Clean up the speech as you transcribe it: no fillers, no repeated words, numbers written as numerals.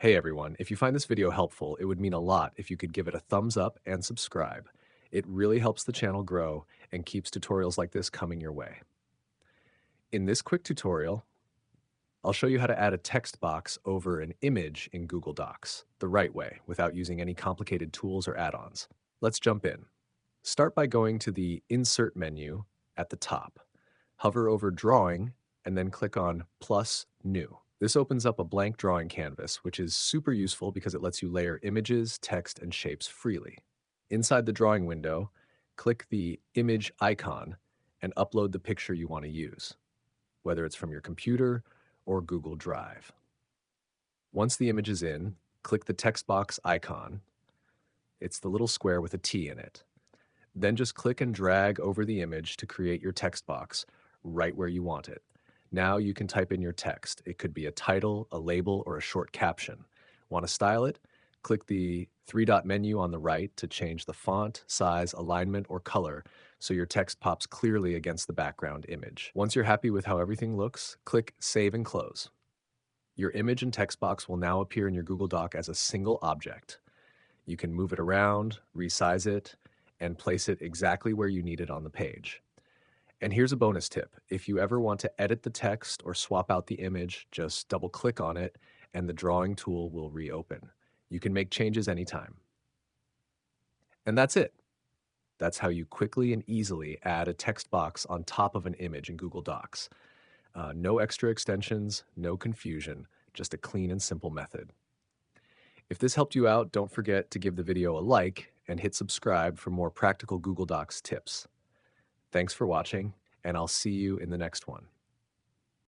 Hey everyone, if you find this video helpful, it would mean a lot if you could give it a thumbs up and subscribe. It really helps the channel grow and keeps tutorials like this coming your way. In this quick tutorial, I'll show you how to add a text box over an image in Google Docs the right way without using any complicated tools or add-ons. Let's jump in. Start by going to the Insert menu at the top. Hover over Drawing and then click on Plus New. This opens up a blank drawing canvas, which is super useful because it lets you layer images, text, and shapes freely. Inside the drawing window, click the image icon and upload the picture you want to use, whether it's from your computer or Google Drive. Once the image is in, click the text box icon. It's the little square with a T in it. Then just click and drag over the image to create your text box right where you want it. Now you can type in your text. It could be a title, a label, or a short caption. Want to style it? Click the three-dot menu on the right to change the font, size, alignment, or color so your text pops clearly against the background image. Once you're happy with how everything looks, click Save and Close. Your image and text box will now appear in your Google Doc as a single object. You can move it around, resize it, and place it exactly where you need it on the page. And here's a bonus tip. If you ever want to edit the text or swap out the image, just double click on it and the drawing tool will reopen. You can make changes anytime. And that's it. That's how you quickly and easily add a text box on top of an image in Google Docs. No extra extensions, no confusion, just a clean and simple method. If this helped you out, don't forget to give the video a like and hit subscribe for more practical Google Docs tips. Thanks for watching, and I'll see you in the next one.